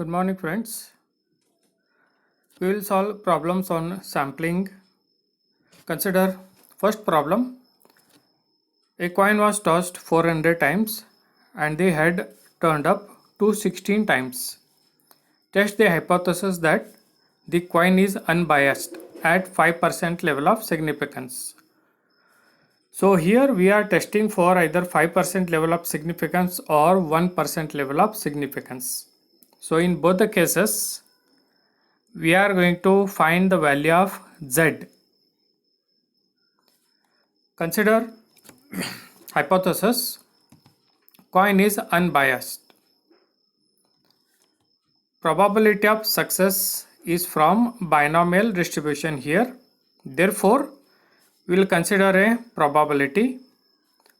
Good morning, friends. We will solve problems on sampling. Consider first problem. A coin was tossed 400 times and the head turned up 216 times. Test the hypothesis that the coin is unbiased at 5% level of significance. So here we are testing for either 5% level of significance or 1% level of significance. So in both the cases, we are going to find the value of Z. Consider hypothesis, coin is unbiased. Probability of success is from binomial distribution here. Therefore, we will consider a probability.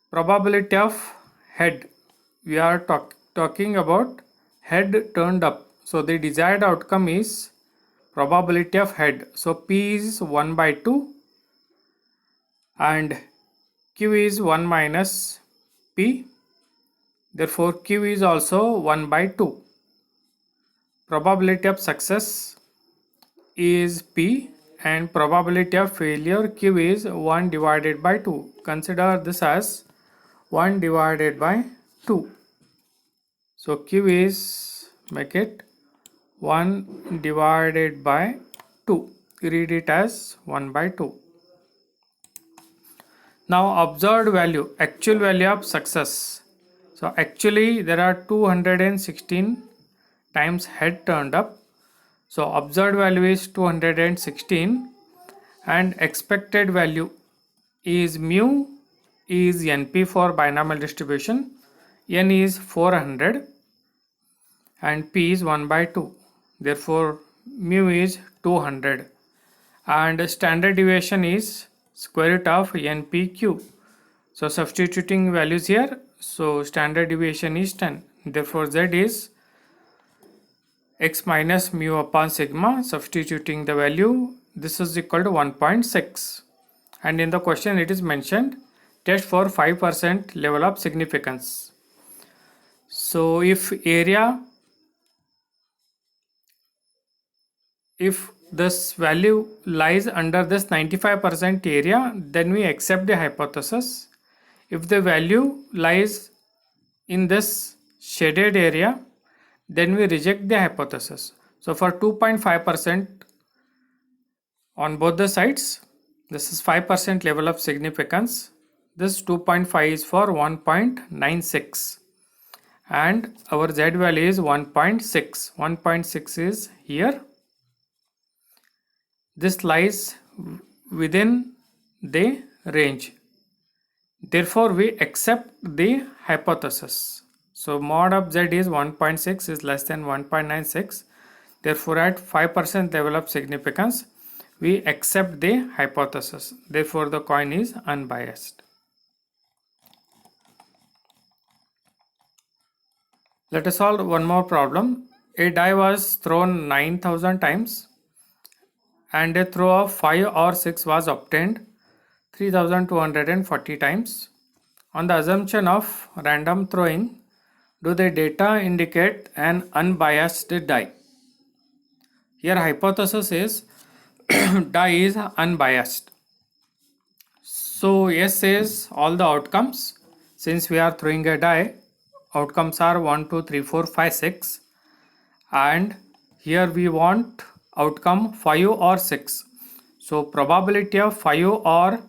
Probability of head. We are talking about head turned up. So the desired outcome is probability of head. So P is 1 by 2 and Q is 1 minus P. Therefore, Q is also 1 by 2. Probability of success is P and probability of failure Q is 1 divided by 2. Consider this as 1 divided by 2. So Q is, make it 1 divided by 2. Read it as 1 by 2. Now observed value, actual value of success. So actually there are 216 times head turned up. So observed value is 216 and expected value is mu is NP for binomial distribution. N is 400 and P is 1 by 2. Therefore mu is 200 and standard deviation is square root of NPQ. So substituting values here, so standard deviation is 10. Therefore Z is x minus mu upon sigma. Substituting the value, this is equal to 1.6. And in the question it is mentioned test for 5% level of significance. So if this value lies under this 95% area, then we accept the hypothesis. If the value lies in this shaded area, then we reject the hypothesis. So for 2.5% on both the sides, this is 5% level of significance. This 2.5 is for 1.96 and our Z value is 1.6. 1.6 is here. This lies within the range. Therefore, we accept the hypothesis. So mod of Z is 1.6 is less than 1.96. Therefore, at 5% level of significance, we accept the hypothesis. Therefore, the coin is unbiased. Let us solve one more problem. A die was thrown 9,000 times and a throw of 5 or 6 was obtained 3,240 times. On the assumption of random throwing, do the data indicate an unbiased die? Here hypothesis is die is unbiased. So yes says all the outcomes. Since we are throwing a die, outcomes are 1, 2, 3, 4, 5, 6 and here we want outcome 5 or 6. So probability of 5 or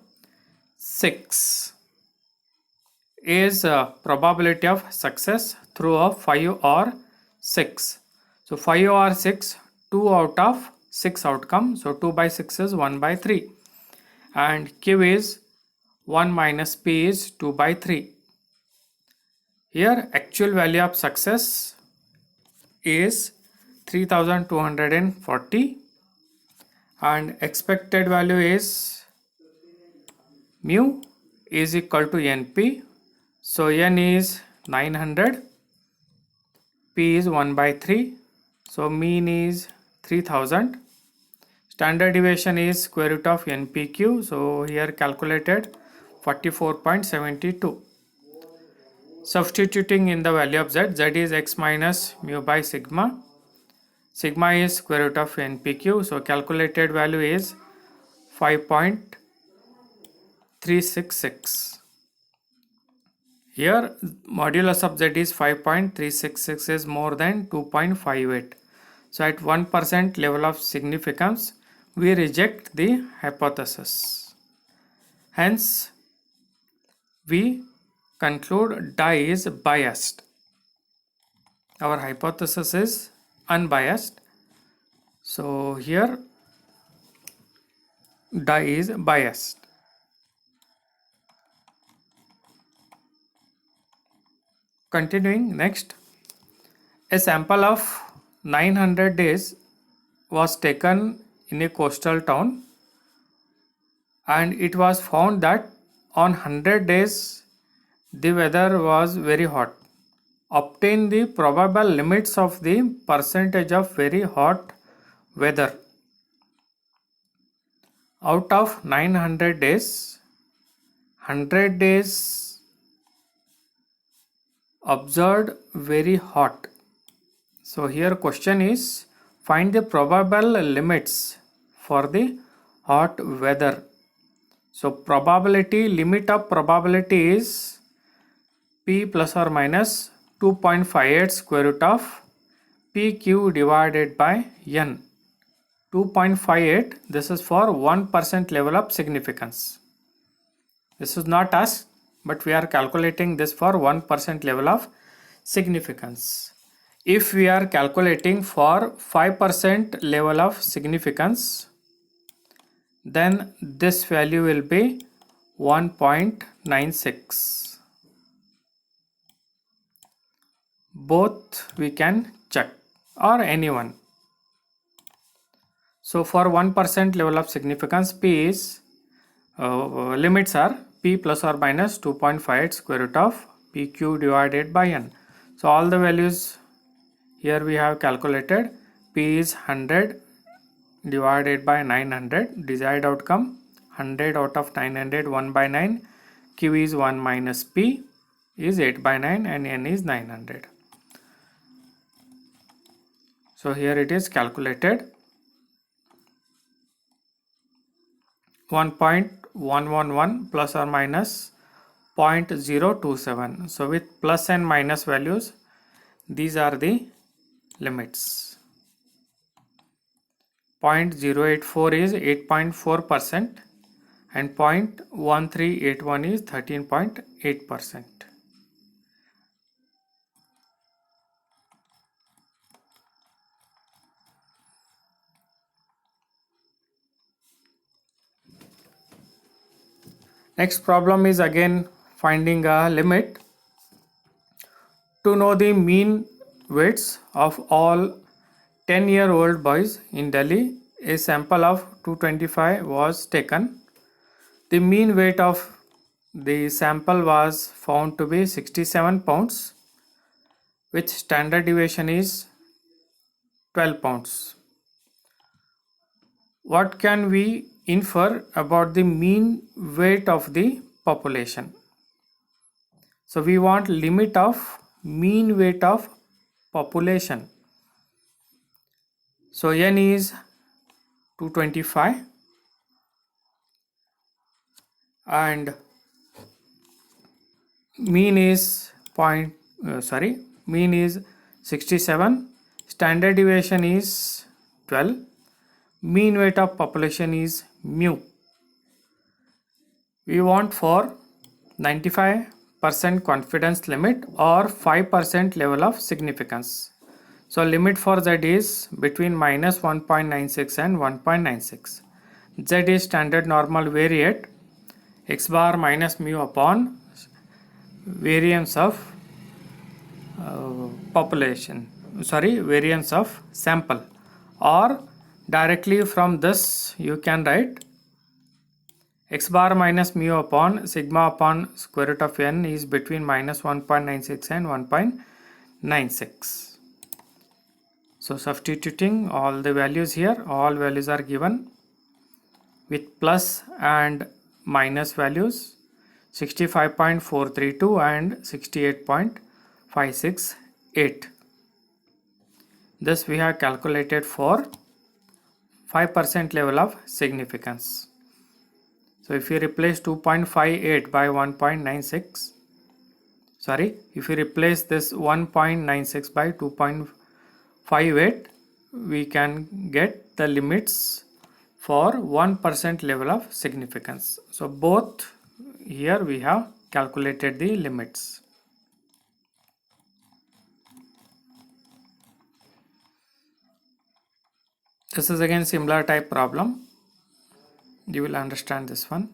6 is probability of success through of 5 or 6. So 5 or 6, 2 out of 6 outcome. So 2 by 6 is 1 by 3 and Q is 1 minus P is 2 by 3. Here actual value of success is 3,240 and expected value is mu is equal to NP. So N is 900, P is 1 by 3. So mean is 3000. Standard deviation is square root of NPQ. So here calculated 44.72. Substituting in the value of Z, Z is x minus mu by sigma Sigma is square root of NPQ. So calculated value is 5.366. Here modulus of z is 5.366 is more than 2.58. So at 1% level of significance, we reject the hypothesis. Hence, we conclude dye is biased. Our hypothesis is unbiased. So here dye is biased. Continuing next, a sample of 900 days was taken in a coastal town, and it was found that on 100 days the weather was very hot. Obtain the probable limits of the percentage of very hot weather. Out of 900 days, 100 days observed very hot. So here question is find the probable limits for the hot weather. So probability, limit of probability is P plus or minus 2.58 square root of PQ divided by N. 2.58, this is for 1% level of significance. This is not asked, but we are calculating this for 1% level of significance. If we are calculating for 5% level of significance, then this value will be 1.96. Both we can check, or anyone. So for 1% level of significance, P is limits are P plus or minus 2.58 square root of PQ divided by N. So all the values here we have calculated. P is 100 divided by 900. Desired outcome 100 out of 900, 1 by 9. Q is 1 minus P is 8 by 9 and N is 900. So here it is calculated. 1.111 plus or minus 0.027. So with plus and minus values, these are the limits. 0.084 is 8.4% and 0.1381 is 13.8%. Next problem is again finding a limit. To know the mean weights of all 10-year-old boys in Delhi, a sample of 225 was taken. The mean weight of the sample was found to be 67 pounds, which standard deviation is 12 pounds. What can we infer about the mean weight of the population? So we want limit of mean weight of population. So N is 225 and mean is mean is 67, standard deviation is 12, mean weight of population is mu. We want for 95% confidence limit or 5% level of significance. So limit for Z is between minus 1.96 and 1.96. Z is standard normal variate, x bar minus mu upon variance of variance of sample, or directly from this you can write x bar minus mu upon sigma upon square root of n is between minus 1.96 and 1.96. So substituting all the values here, all values are given with plus and minus values 65.432 and 68.568. This we have calculated for 5% level of significance. So if you replace 2.58 by 1.96, if you replace this 1.96 by 2.58, we can get the limits for 1% level of significance. So both here we have calculated the limits. This is again similar type problem. You will understand this one.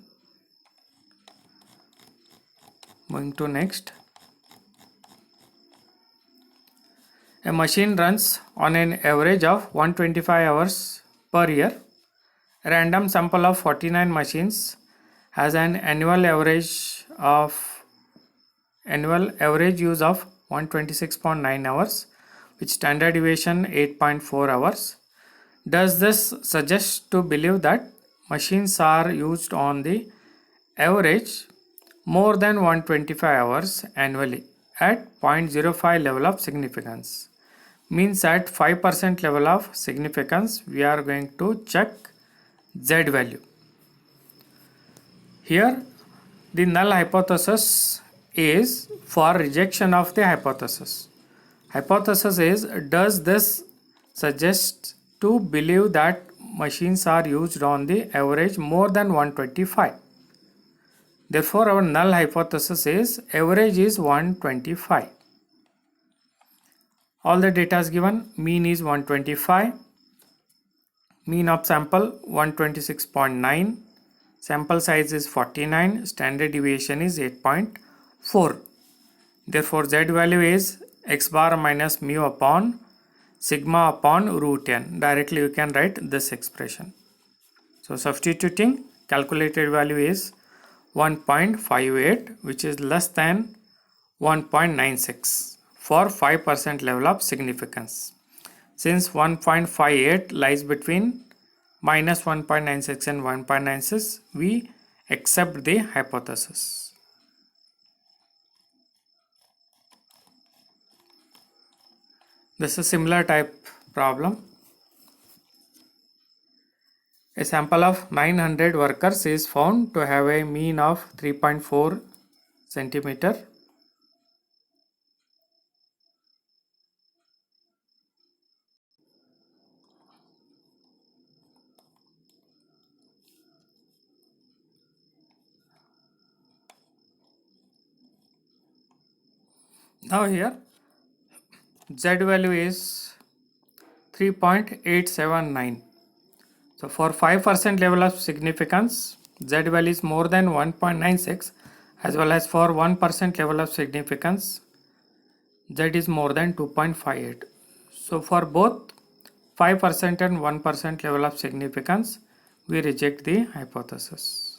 Moving to next. A machine runs on an average of 125 hours per year. A random sample of 49 machines has an annual average use of 126.9 hours with standard deviation 8.4 hours. Does this suggest to believe that machines are used on the average more than 125 hours annually at 0.05 level of significance? Means at 5% level of significance we are going to check Z value. Here the null hypothesis is for rejection of the hypothesis. Hypothesis is, does this suggest to believe that machines are used on the average more than 125? Therefore our null hypothesis is average is 125. All the data is given. Mean is 125. Mean of sample 126.9. Sample size is 49. Standard deviation is 8.4. Therefore Z value is x bar minus mu upon sigma upon root n. Directly you can write this expression. So substituting, calculated value is 1.58, which is less than 1.96 for 5% level of significance. Since 1.58 lies between minus 1.96 and 1.96, we accept the hypothesis. This is a similar type problem. A sample of 900 workers is found to have a mean of 3.4 centimeter. Now here Z value is 3.879. So for 5% level of significance, Z value is more than 1.96, as well as for 1% level of significance, Z is more than 2.58. So for both 5% and 1% level of significance, we reject the hypothesis.